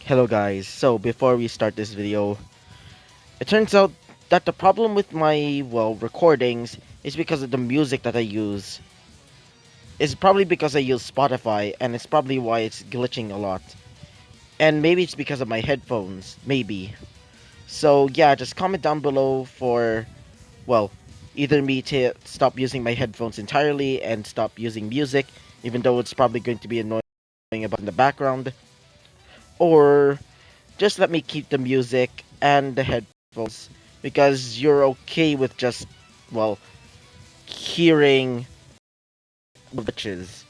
Hello guys, so before we start this video, it turns out that the problem with my, recordings is because of the music that I use. It's probably because I use Spotify, and it's probably why it's glitching a lot. And maybe it's because of my headphones, maybe. So yeah, just comment down below for, well, either me to stop using my headphones entirely and stop using music, even though it's probably going to be annoying about in the background, or just let me keep the music and the headphones because you're okay with just, well, hearing glitches.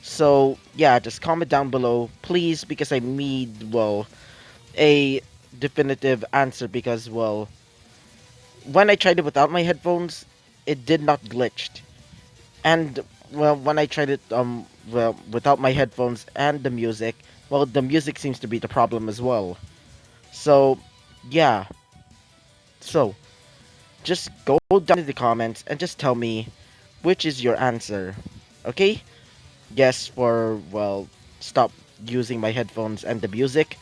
So, yeah, just comment down below, please, because I need, a definitive answer because, when I tried it without my headphones, it did not glitched. And, when I tried it, without my headphones and the music, the music seems to be the problem as well. So, yeah. So, just go down to the comments and just tell me which is your answer. Okay? Yes for, stop using my headphones and the music.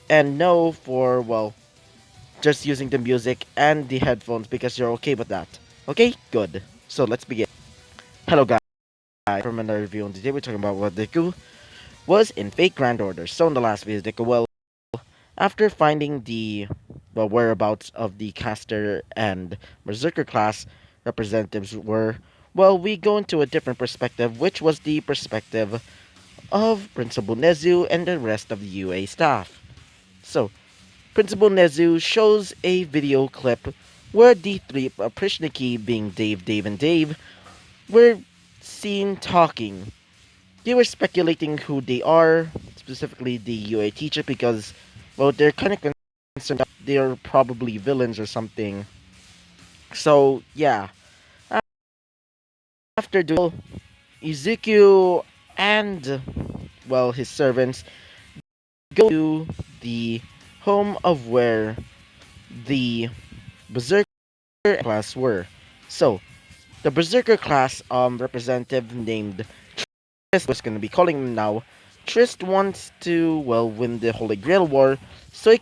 And no for, just using the music and the headphones because you're okay with that. Okay? Good. So let's begin. Hello guys, from another review, and today we're talking about what Deku was in Fate Grand Order. So in the last video, Deku, after finding the whereabouts of the caster and berserker class representatives were, we go into a different perspective, which was the perspective of Principal Nezu and the rest of the UA staff. So, Principal Nezu shows a video clip where the three Prishniki, being Dave, and Dave, were seen talking. They were speculating who they are, specifically the UA teacher, because, they're kind of concerned that they're probably villains or something. So, yeah. After doing Izuku and, his servants go to the home of where the Berserker class were. So, the Berserker class representative named Trist was going to be calling him now. Trist wants to, win the Holy Grail War so he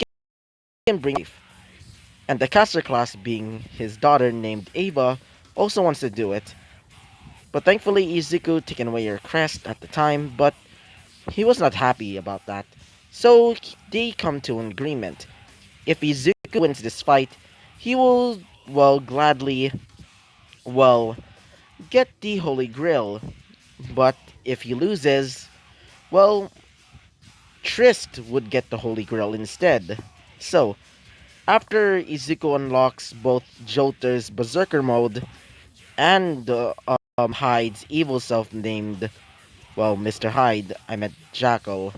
can bring life. And the caster class, being his daughter named Ava, also wants to do it. But thankfully, Izuku taken away her crest at the time, but he was not happy about that. So they come to an agreement. If Izuku wins this fight, he will, gladly, well, get the Holy Grail. But if he loses, well, Trist would get the Holy Grail instead. So, after Izuku unlocks both Jolter's Berserker mode and Hyde's evil self named, Mr. Hyde, I meant Jackal.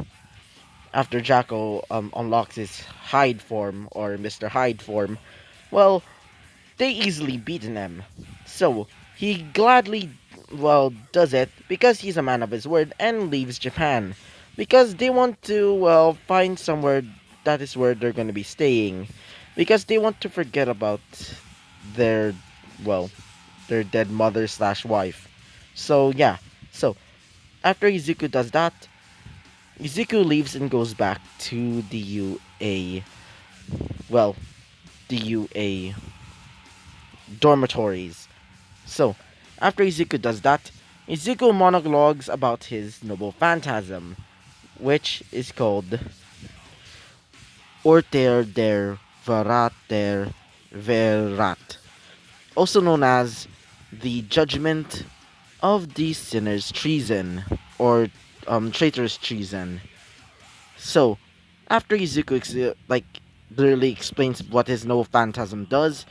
After Jackal unlocks his Hyde form, or Mr. Hyde form, well, they easily beaten him. So, he gladly, does it because he's a man of his word and leaves Japan. Because they want to, find somewhere that is where they're going to be staying. Because they want to forget about their, well, their dead mother slash wife. So, yeah. So, after Izuku does that, Izuku leaves and goes back to the UA, well, the UA dormitories. So, after Izuku does that, Izuku monologues about his noble phantasm, which is called Orter der Verater Verat, also known as the Judgment of the Sinner's Treason, or Traitor's Treason. So, after Izuku literally explains what his noble phantasm does,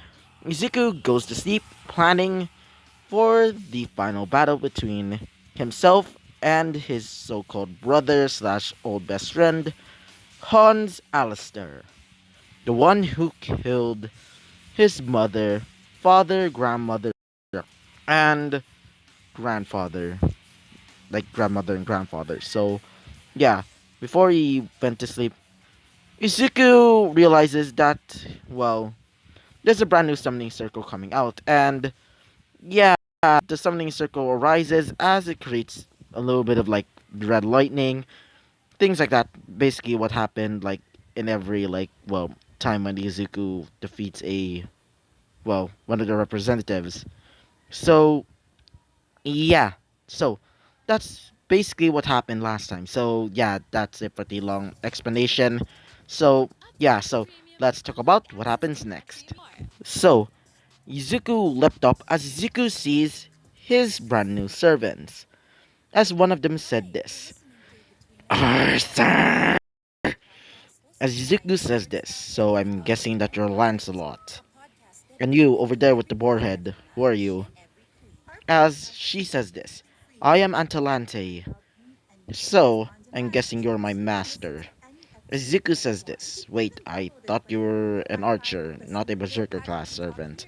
Izuku goes to sleep, planning for the final battle between himself and his so-called brother slash old best friend, Hans Alistair, the one who killed his mother, father, grandmother, and grandfather, like grandmother and grandfather. So, yeah, before he went to sleep, Izuku realizes that, there's a brand new summoning circle coming out, and yeah, the summoning circle arises as it creates a little bit of red lightning, things like that. Basically, what happened like in every like time when Izuku defeats a one of the representatives. So yeah, so that's basically what happened last time. So yeah, that's a pretty long explanation. So yeah, so let's talk about what happens next. So Izuku leapt up as Izuku sees his brand new servants. As one of them said this. Arthur! As Izuku says this, so I'm guessing that you're Lancelot. And you, over there with the boarhead, who are you? As she says this, I am Antalante. So, I'm guessing you're my master. As Izuku says this, wait, I thought you were an archer, not a berserker class servant.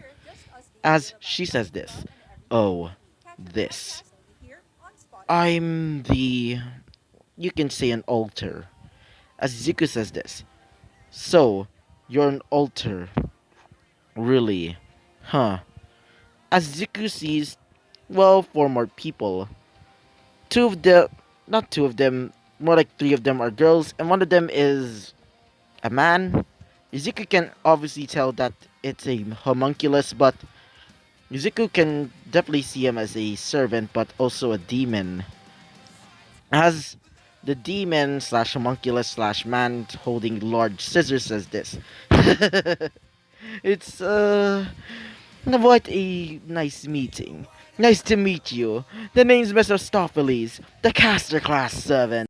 As she says this, oh, this. I'm the, you can say an altar. As Izuku says this, so, you're an altar. Really? Huh. As Izuku sees, four more people. Two of the, not two of them, more like three of them are girls, and one of them is a man. Izuku can obviously tell that it's a homunculus, but Izuku can definitely see him as a servant, but also a demon. As the demon slash homunculus slash man holding large scissors says this. It's, what a nice meeting. Nice to meet you. The name's Mr. Stopheles, the caster class servant.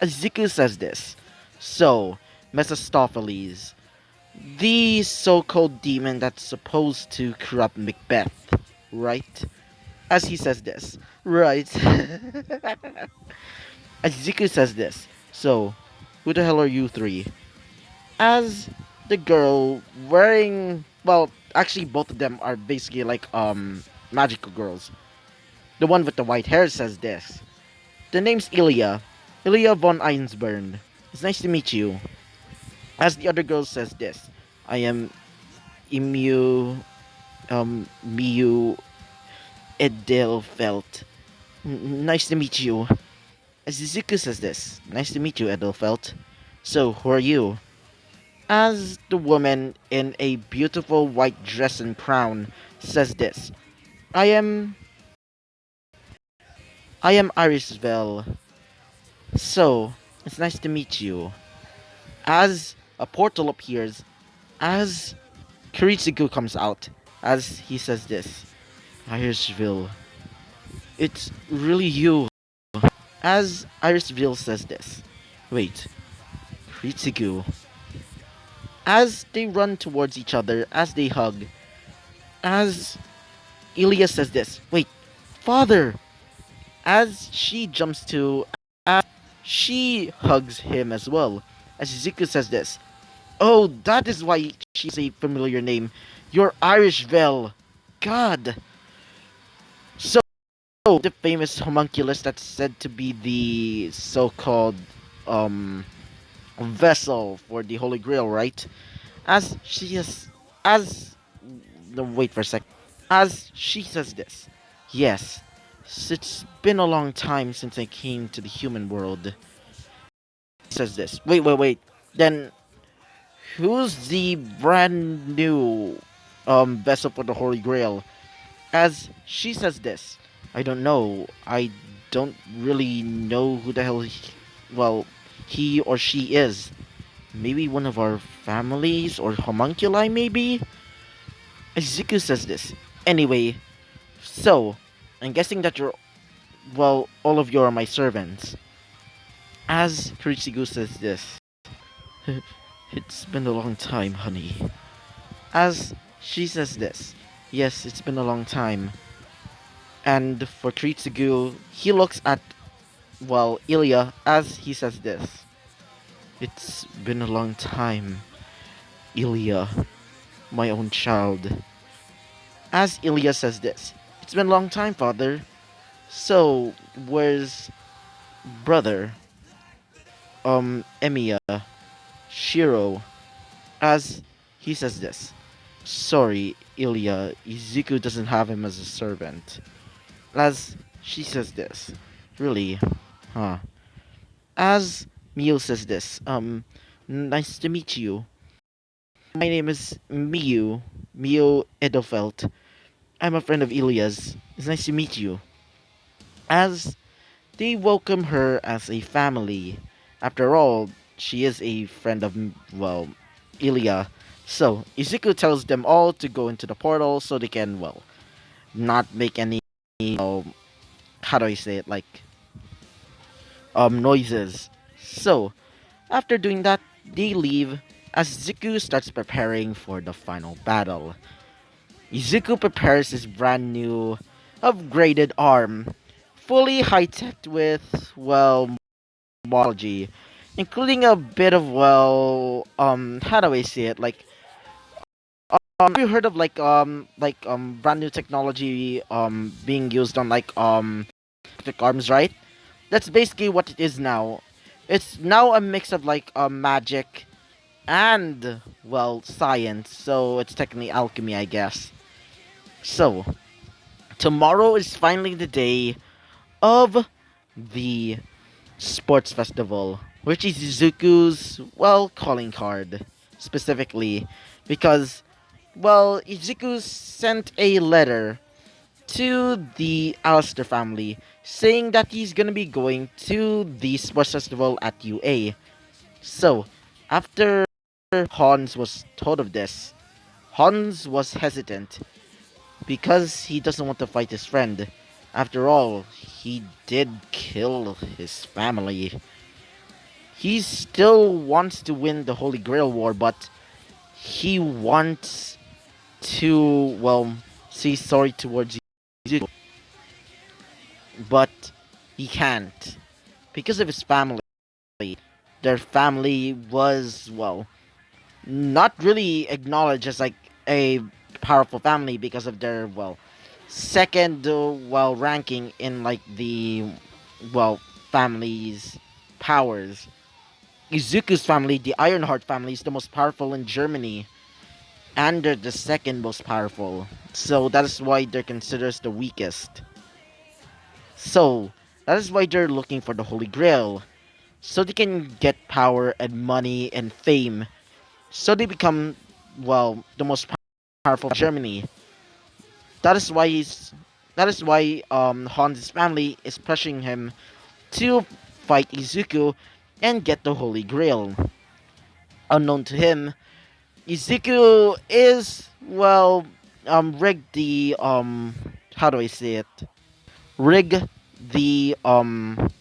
Izuku says this. So, Mephistopheles, the so-called demon that's supposed to corrupt Macbeth, right? As he says this, right? Izuku says this. So, who the hell are you three? As the girl wearing, actually both of them are basically like magical girls. The one with the white hair says this. The name's Ilya. Ilya von Einsburn. It's nice to meet you. As the other girl says this. I am Miu Edelfelt. Nice to meet you. As Izuku says this. Nice to meet you, Edelfelt. So, who are you? As the woman in a beautiful white dress and crown says this. I am Irisvel. So, it's nice to meet you. As a portal appears, as Kiritsugu comes out, as he says this, Irisville, it's really you. As Irisville says this, wait, Kiritsugu. As they run towards each other, as they hug, as Ilya says this, wait, father! As she jumps to, as she hugs him as well, as Izuku says this, oh, that is why she's a familiar name. You're Irish Vel. God. So, the famous homunculus that's said to be the so-called um vessel for the Holy Grail, right? As she is, as no, wait for a sec. As she says this, yes, it's been a long time since I came to the human world. Says this. Wait. Then who's the brand new vessel for the Holy Grail? As she says this, I don't know. I don't really know who the hell he or she is. Maybe one of our families or homunculi, maybe? Izuku says this. Anyway, so, I'm guessing that all of you are my servants. As Kiritsugu says this. It's been a long time, honey. As she says this. Yes, it's been a long time. And for Kiritsugu, he looks at, Ilya as he says this. It's been a long time, Ilya, my own child. As Ilya says this. It's been a long time, father. So, where's brother? Emiya, Shiro, as he says this. Sorry, Ilya, Izuku doesn't have him as a servant. As she says this. Really? Huh. As Miu says this, nice to meet you. My name is Miu Edofelt. I'm a friend of Ilya's. It's nice to meet you. As they welcome her as a family. After all, she is a friend of, well, Ilya. So, Izuku tells them all to go into the portal so they can, well, not make any, how do I say it, like, noises. So, after doing that, they leave as Izuku starts preparing for the final battle. Izuku prepares his brand new, upgraded arm, fully high-tech with, well, technology, including a bit of, well, how do I say it? Like, have you heard of brand new technology being used on electric arms, right? That's basically what it is now. It's now a mix of magic and, well, science. So it's technically alchemy, I guess. So tomorrow is finally the day of the sports festival, which is Izuku's, well, calling card, specifically, because, well, Izuku sent a letter to the Alistair family saying that he's gonna be going to the sports festival at UA. So, after Hans was told of this, Hans was hesitant because he doesn't want to fight his friend. After all, he did kill his family. He still wants to win the Holy Grail War, but he wants to, well, say sorry towards Izuku, but he can't because of his family. Their family was, well, not really acknowledged as like a powerful family because of their, well, second, well, ranking in like the, well, family's powers. Izuku's family, the Ironheart family, is the most powerful in Germany, and they're the second most powerful. So that is why they're considered the weakest. So that is why they're looking for the Holy Grail, so they can get power and money and fame. So they become, well, the most powerful in Germany. That is why Hans' family is pushing him to fight Izuku and get the Holy Grail. Unknown to him, Izuku is, well, rigged the, how do I say it? Rig the,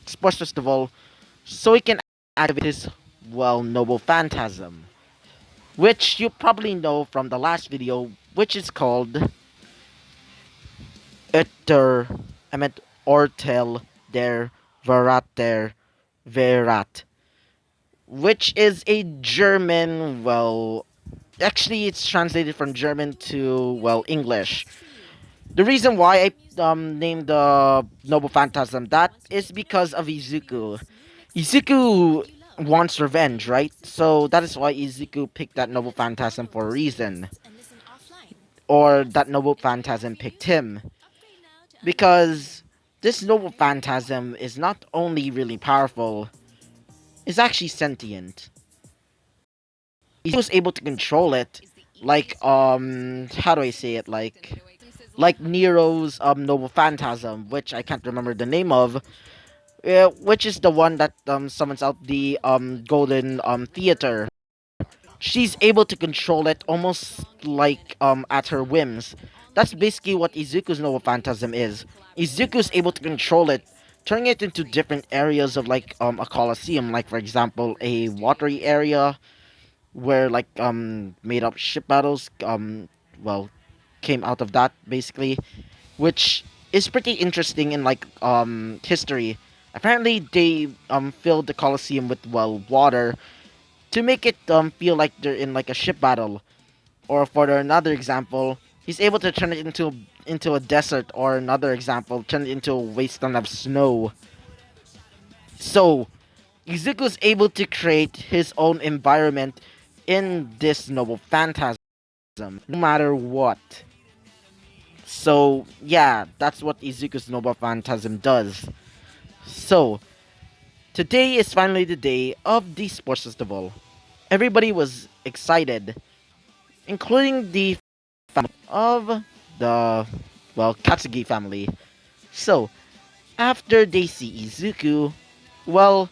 sports festival so he can activate his, well, noble phantasm, which you probably know from the last video, which is called Etter, I meant Ortel der Verrater Verat, which is a German, well, actually it's translated from German to, well, English. The reason why I named the Noble Phantasm that is because of Izuku. Izuku wants revenge, right? So that is why Izuku picked that Noble Phantasm for a reason. Or that Noble Phantasm picked him. Because this Noble Phantasm is not only really powerful, it's actually sentient. He was able to control it, like, how do I say it, like Nero's Noble Phantasm, which I can't remember the name of, which is the one that summons out the golden theater. She's able to control it almost like at her whims. That's basically what Izuku's Noble Phantasm is. Izuku's able to control it, turning it into different areas of like a coliseum, like for example a watery area where like made up ship battles well came out of that basically, which is pretty interesting in like history. Apparently they filled the coliseum with, well, water to make it feel like they're in like a ship battle. Or for another example, he's able to turn it into a desert, or another example, turn it into a wasteland of snow. So Izuku's able to create his own environment in this noble phantasm, no matter what. So yeah, that's what Izuku's noble phantasm does. So Today is finally the day of the sports festival. Everybody was excited, including the family of the, Katsugi family. So, after they see Izuku, well,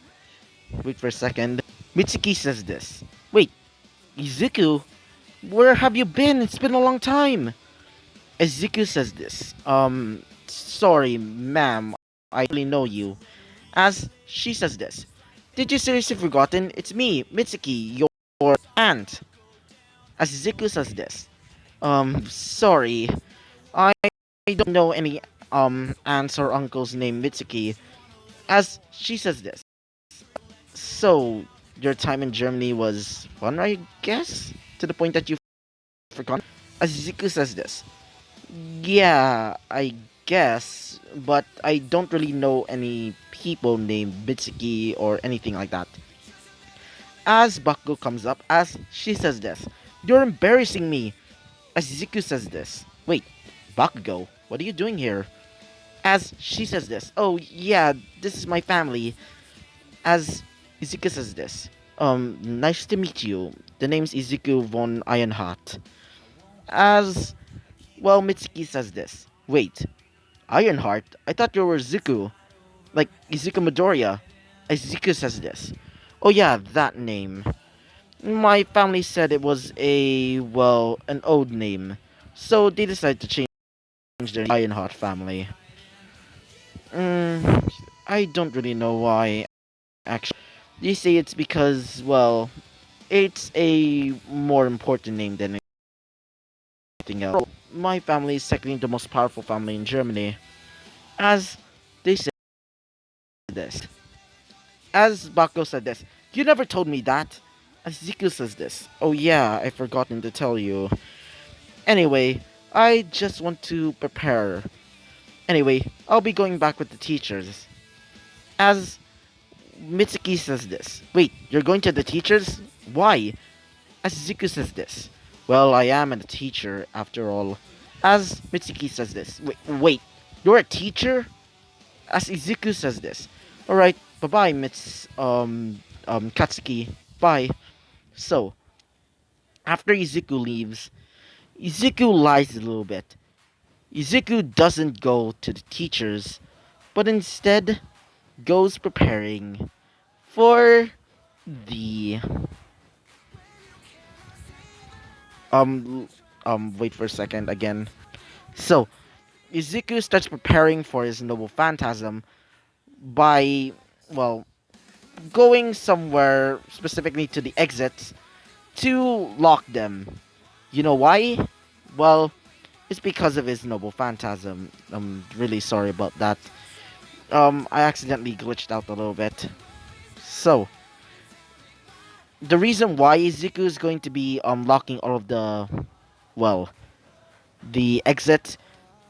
wait for a second. Mitsuki says this. Wait, Izuku? Where have you been? It's been a long time. Izuku says this. Sorry, ma'am. I really know you. As she says this. Did you seriously forgotten? It's me, Mitsuki, your aunt. As Izuku says this. Sorry. I don't know any aunts or uncles named Mitsuki. As she says this. So, your time in Germany was fun, I guess? To the point that you forgot? As Izuku says this. Yeah, I guess, but I don't really know any people named Mitsuki or anything like that. As Bakugo comes up, as she says this, you're embarrassing me. As Izuku says this, wait, Bakugo, what are you doing here? As she says this, oh yeah, this is my family. As Izuku says this, nice to meet you. The name's Izuku von Ironheart. As, Mitsuki says this, wait, Ironheart? I thought you were Zuko. Like Izuku Midoriya. Izuku says this. Oh yeah, that name. My family said it was an old name. So they decided to change their Ironheart family. Mm, I don't really know why, actually. They say it's because, it's a more important name than anything else. My family is secondly the most powerful family in Germany. As they say this. As Bako said this. You never told me that. As Ziku says this. Oh yeah, I've forgotten to tell you. Anyway, I just want to prepare. Anyway, I'll be going back with the teachers. As Mitsuki says this. Wait, you're going to the teachers? Why? As Ziku says this. Well, I am a teacher, after all. As Mitsuki says this. Wait, you're a teacher? As Izuku says this. Alright, bye-bye, Katsuki. Bye. So, after Izuku leaves, Izuku lies a little bit. Izuku doesn't go to the teachers, but instead goes preparing for the wait for a second again. So, Izuku starts preparing for his noble phantasm by, well, going somewhere, specifically to the exits, to lock them. You know why? Well, it's because of his noble phantasm. I'm really sorry about that. I accidentally glitched out a little bit. So, the reason why Izuku is going to be locking all of well, the exits,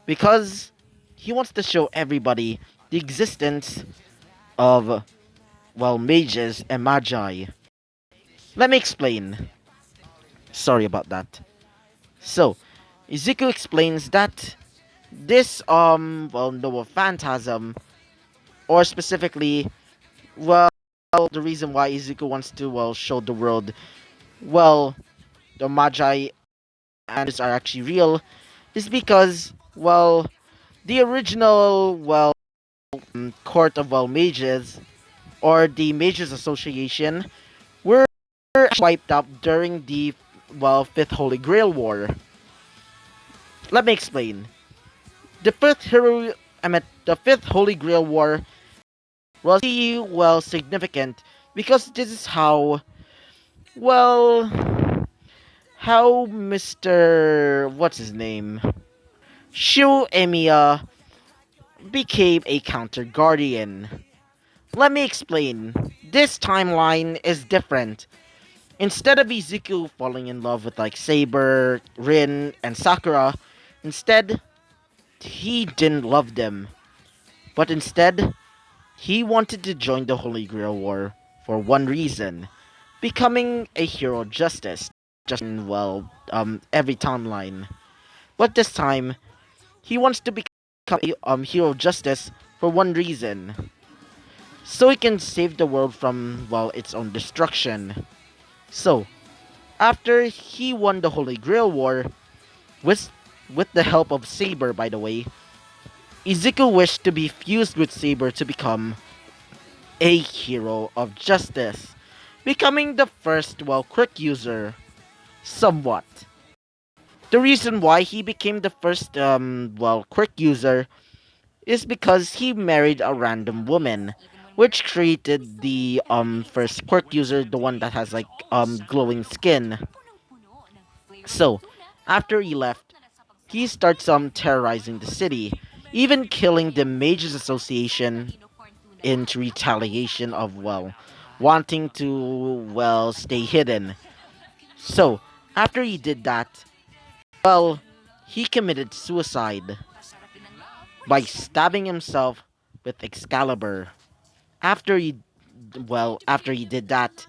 because he wants to show everybody the existence of, mages and magi. Let me explain. Sorry about that. So, Izuku explains that this, noble phantasm, or specifically, well, the reason why Izuku wants to, show the world, well, the Magi and are actually real, is because, the original, court of, mages, or the Mages Association, were wiped out during the, Fifth Holy Grail War. Let me explain. The Fifth Holy Grail War was really, significant because this is well, how Mr. What's his name? Shu Emiya became a counter guardian. Let me explain. This timeline is different. Instead of Izuku falling in love with like Saber, Rin, and Sakura, instead, he didn't love them. But instead, he wanted to join the Holy Grail War for one reason, becoming a hero of justice, just in, every timeline. But this time, he wants to become a hero of justice for one reason. so he can save the world from, well, its own destruction. So, after he won the Holy Grail War, with, with the help of Saber, by the way, Izuku wished to be fused with Saber to become a hero of justice, becoming the first, well, quick user, somewhat. The reason why he became the first, well, quick user is because he married a random woman, which created the, first quirk user, the one that has, like, glowing skin. So, after he left, he starts, terrorizing the city, even killing the Mages Association in retaliation of, well, wanting to, well, stay hidden. So, after he did that, well, he committed suicide by stabbing himself with Excalibur. After he, well, after he did that,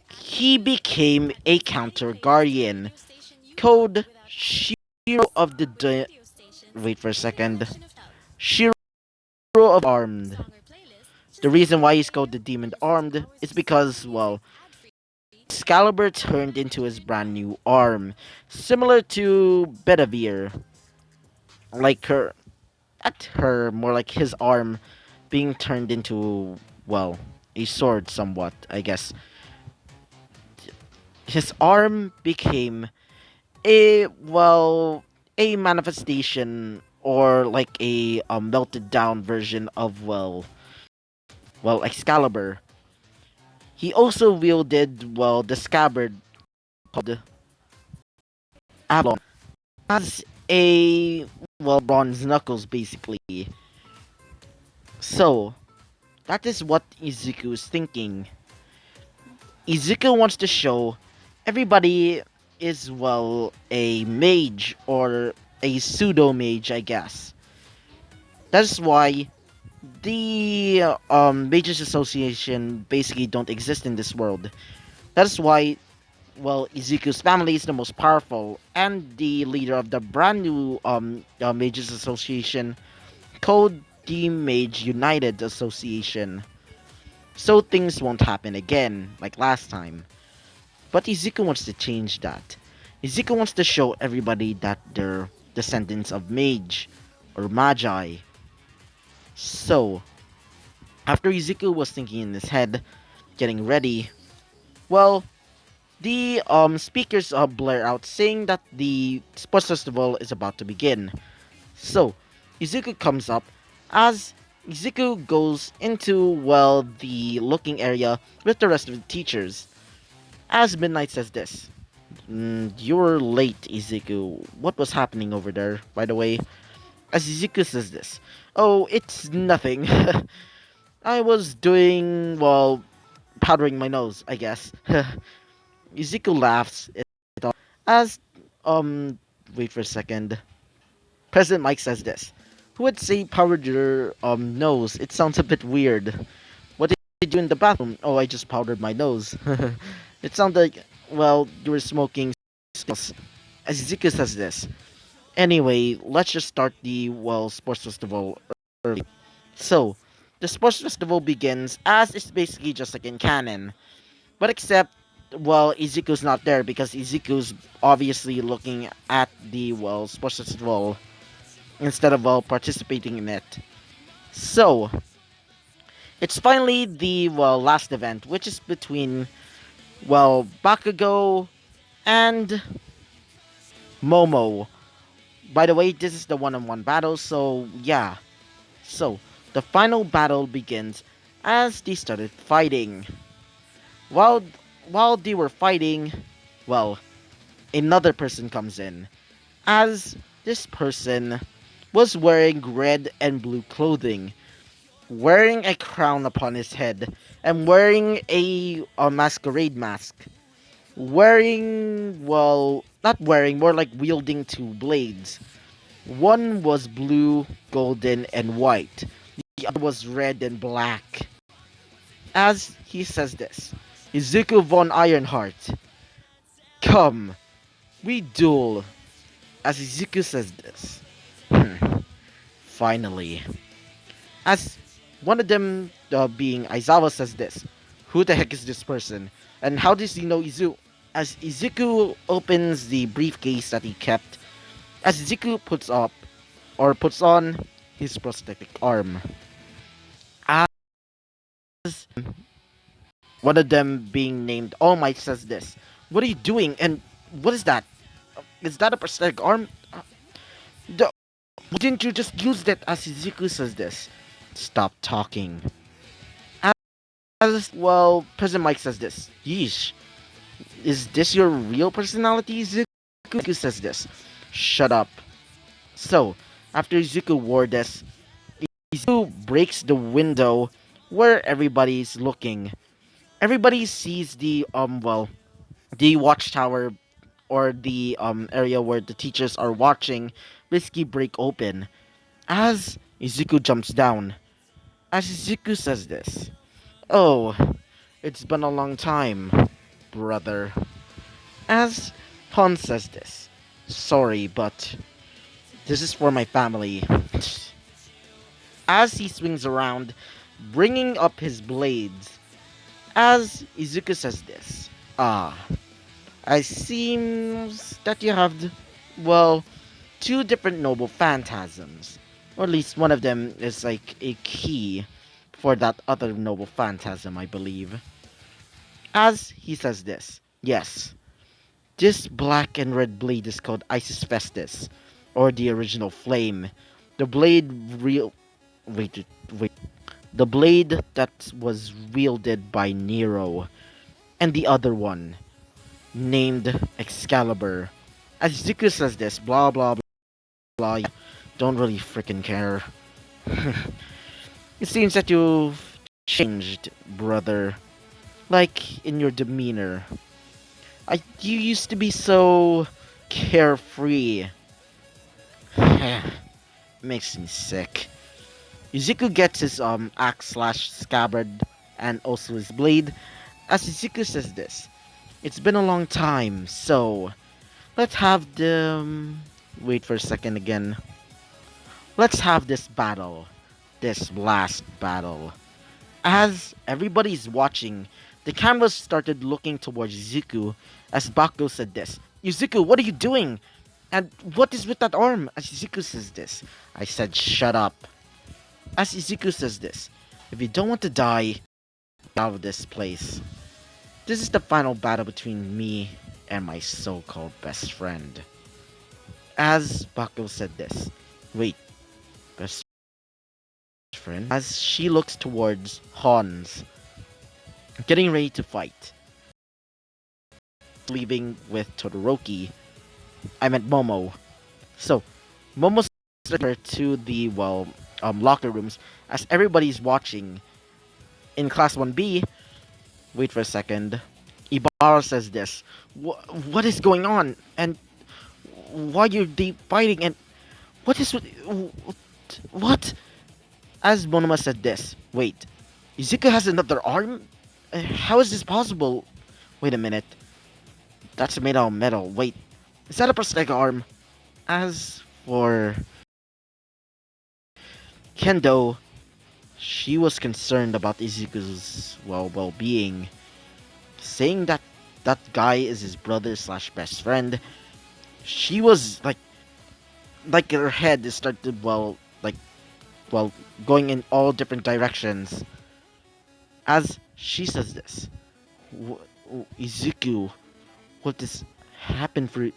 he became a counter guardian, code Shiro of the wait for a second, Shiro of Armed. The reason why he's called the Demon Armed is because, well, Excalibur turned into his brand new arm, similar to Bedivere, like her, at her, more like his arm being turned into, well, a sword somewhat, I guess. His arm became a, well, a manifestation or like a, melted down version of, well, Excalibur. He also wielded, well, the scabbard called Avalon as a, well, bronze knuckles basically. So that is what Izuku is thinking. Izuku wants to show everybody is, well, a mage or a pseudo mage, I guess. That's why the, Mages Association basically don't exist in this world. That's why, well, Izuku's family is the most powerful and the leader of the brand new, Mages Association called the Mage United Association. So things won't happen again like last time. But Izuku wants to change that. Izuku wants to show everybody that they're descendants of Mage or Magi. So, after Izuku was thinking in his head, getting ready, well, the, speakers, blare out saying that the sports festival is about to begin. So, Izuku comes up as Izuku goes into, well, the looking area with the rest of the teachers. As Midnight says this, you're late, Izuku. What was happening over there, by the way? As Izuku says this, oh, it's nothing. I was doing, well, powdering my nose, I guess. Izuku laughs as, um, wait for a second. President Mike says this. Who would say powdered your, nose? It sounds a bit weird. What did you do in the bathroom? Oh, I just powdered my nose. It sounded like, well, you were smoking. As Izuku says this. Anyway, let's just start the, well, sports festival early. So, the sports festival begins as it's basically just like in canon. But except, well, Izuku's not there because Izuku's obviously looking at the, well, sports festival instead of, well, participating in it. So, it's finally the, well, last event, which is between, well, Bakugo and Momo. By the way, this is the one-on-one battle, so yeah. So, the final battle begins as they started fighting. While while they were fighting, well, another person comes in. As this person was wearing red and blue clothing, wearing a crown upon his head, and wearing a masquerade mask. Wearing, well, not wearing, more like wielding two blades. One was blue, golden, and white. The other was red and black. As he says this, Izuku von Ironheart, come, we duel. As Izuku says this, finally. As one of them, being Aizawa says this. Who the heck is this person? And how does he know Izu? As Izuku opens the briefcase that he kept, as Izuku puts on his prosthetic arm. As one of them being named All Might says this. What are you doing? And what is that? Is that a prosthetic arm? The, why didn't you just use that? As Izuku says this. Stop talking. As well, President Mike says this. Yeesh. Is this your real personality? Izuku says this. Shut up. So, after Izuku wore this, Izuku breaks the window where everybody's looking. Everybody sees the watchtower or the area where the teachers are watching basically break open. As Izuku jumps down, as Izuku says this. Oh, it's been a long time, brother. As Pon says this. Sorry, but this is for my family. As he swings around, bringing up his blades, as Izuku says this. Ah, I seems that you have, well, two different noble phantasms. Or at least one of them is like a key for that other noble phantasm, I believe. As he says this. Yes, this black and red blade is called Isis Festus, or the original flame. The blade real wait wait the blade that was wielded by Nero, and the other one named Excalibur. As Zuko says this, blah blah blah. Don't really freaking care. It seems that you've changed, brother. Like in your demeanor. You used to be so carefree. Makes me sick. Izuku gets his axe slash scabbard and also his blade. As Izuku says this, it's been a long time, so let's have the wait for a second again. Let's have this battle, this last battle. As everybody's watching, the cameras started looking towards Izuku as Bakugo said this. Izuku, what are you doing? And what is with that arm? As Izuku says this. I said shut up. As Izuku says this. If you don't want to die, get out of this place. This is the final battle between me and my so-called best friend. As Bakugo said this. Wait, best friend? As she looks towards Hans, getting ready to fight. Leaving with Todoroki. I meant Momo. So, Momo sent her to the, locker rooms as everybody's watching. In Class 1B, wait for a second, Ibarra says this. What is going on? And why are they fighting? And what is with... What? As Monoma said this. Wait, Izuku has another arm? How is this possible? Wait a minute. That's made out of metal. Wait, is that a prosthetic arm? As for Kendo, she was concerned about Izuku's well-being, saying that that guy is his brother slash best friend. She was like her head started going in all different directions. As she says this, Izuku, what has happened for,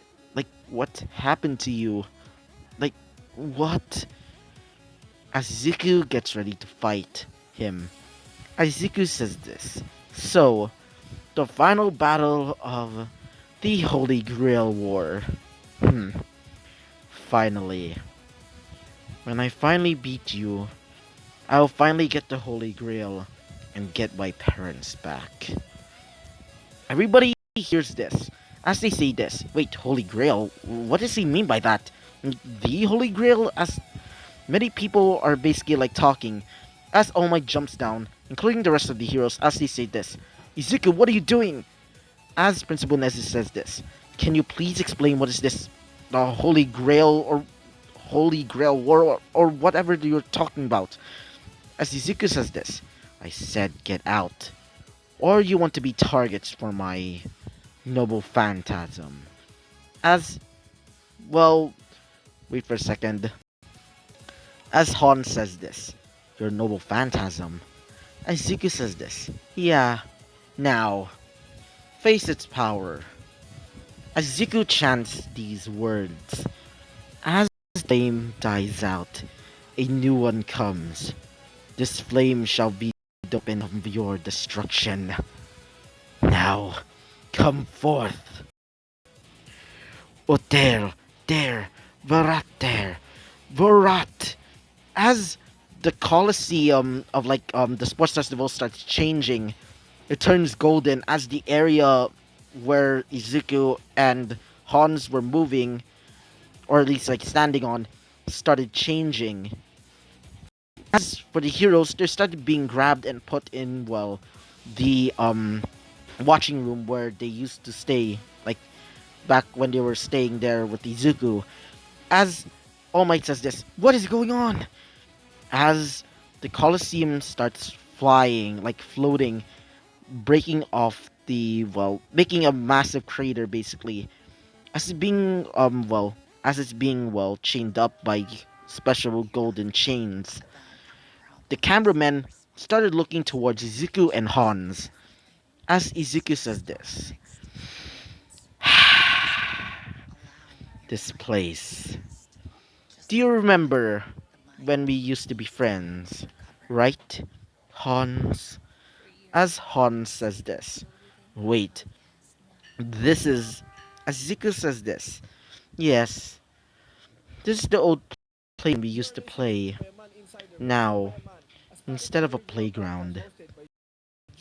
what happened to you? Like, what? As Izuku gets ready to fight him, Izuku says this. So, the final battle of the Holy Grail War. Finally. When I finally beat you, I'll finally get the Holy Grail and get my parents back. Everybody hears this. As they say this, wait, Holy Grail? What does he mean by that? The Holy Grail? As many people are basically talking. As All Might jumps down, including the rest of the heroes, as they say this. Izuku, what are you doing? As Principal Nezu says this. Can you please explain what is this? The Holy Grail or Holy Grail War or whatever you're talking about? As Izuku says this. I said get out. Or you want to be targets for my noble phantasm. As, well, wait for a second. As Han says this, your noble phantasm. As Zuko says this, yeah, now, face its power. As Zuko chants these words, as the flame dies out, a new one comes. This flame shall be the weapon of your destruction. Now, come forth. Oter, der, Varater, Vorat. As the Colosseum of the sports festival starts changing, it turns golden as the area where Izuku and Hans were moving, or at least like standing on, started changing. As for the heroes, they started being grabbed and put in, well, the watching room where they used to stay, like back when they were staying there with Izuku. As All Might says this, what is going on? As the Colosseum starts flying, like floating, breaking off the, well, making a massive crater basically, as it's being chained up by special golden chains. The cameramen started looking towards Izuku and Hans, as Izuku says this. This place. Do you remember when we used to be friends? Right, Hans? As Hans says this. Wait, this is... As Izuku says this. Yes, this is the old playground we used to play. Now, instead of a playground,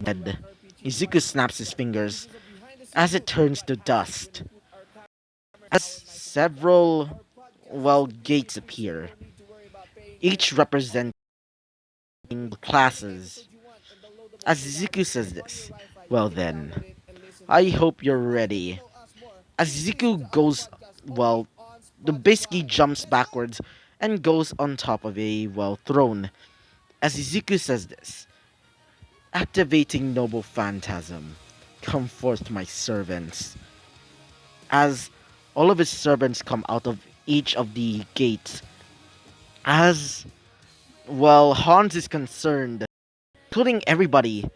dead. Izuku snaps his fingers as it turns to dust. As several, well, gates appear, each representing classes. As Izuku says this, well then, I hope you're ready. As Izuku goes, well, the basically jumps backwards and goes on top of a, well, throne. As Izuku says this, activating noble phantasm, come forth my servants. As all of his servants come out of each of the gates, as, well, Hans is concerned, including everybody,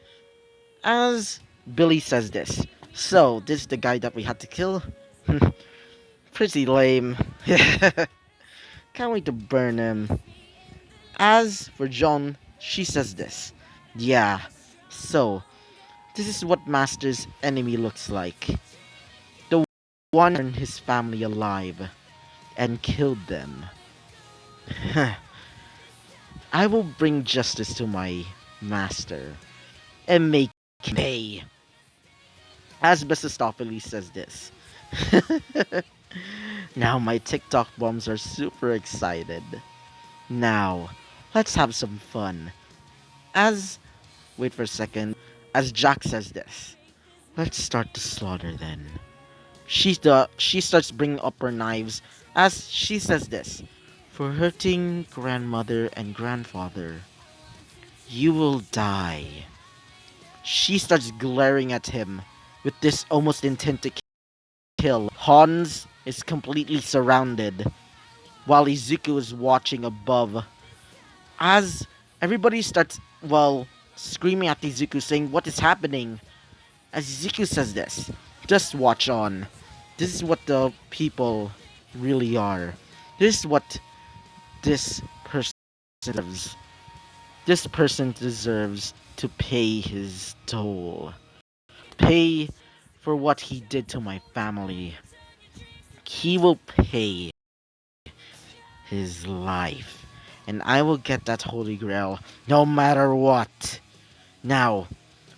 as Billy says this. So, this is the guy that we had to kill? Pretty lame. Can't wait to burn him. As for John, she says this. Yeah, so, this is what Master's enemy looks like. The one who turned his family alive and killed them. I will bring justice to my master and make him pay. As Mephistopheles says this. Now my TikTok bombs are super excited. Now, let's have some fun. As, wait for a second, as Jack says this. Let's start the slaughter then. She starts bringing up her knives as she says this. For hurting grandmother and grandfather, you will die. She starts glaring at him with this almost intent to kill. Hans is completely surrounded while Izuku is watching above. As everybody starts, well, screaming at Izuku saying, what is happening? As Izuku says this, just watch on. This is what the people really are. This is what this person deserves. This person deserves to pay his toll. Pay for what he did to my family. He will pay his life. And I will get that Holy Grail no matter what. Now,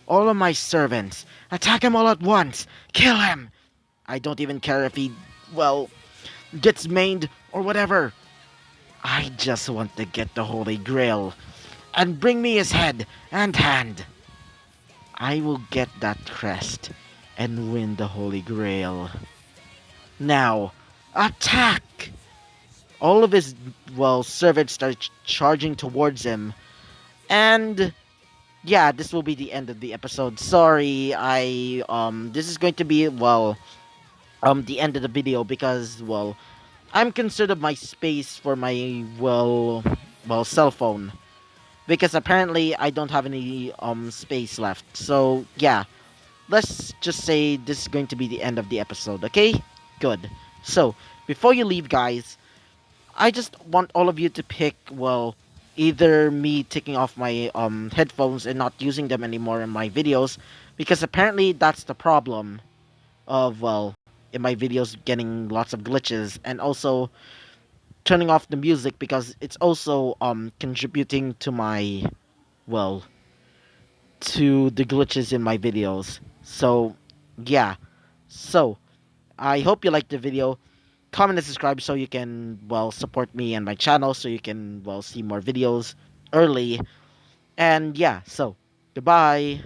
all of my servants, attack him all at once. Kill him. I don't even care if he, well, gets maimed or whatever. I just want to get the Holy Grail. And bring me his head and hand. I will get that crest and win the Holy Grail. Now, attack! All of his, well, servants start charging towards him. And yeah, this will be the end of the episode. Sorry, this is going to be, well, the end of the video because, well, I'm concerned of my space for my, well, cell phone, because apparently I don't have any space left. So yeah, let's just say this is going to be the end of the episode. Okay, good. So before you leave, guys, I just want all of you to pick, well, either me taking off my headphones and not using them anymore in my videos, because apparently that's the problem of, well, in my videos getting lots of glitches, and also turning off the music because it's also contributing to my, well, to the glitches in my videos. So yeah, so I hope you liked the video. Comment and subscribe so you can, well, support me and my channel, so you can, well, see more videos early. And yeah, so goodbye.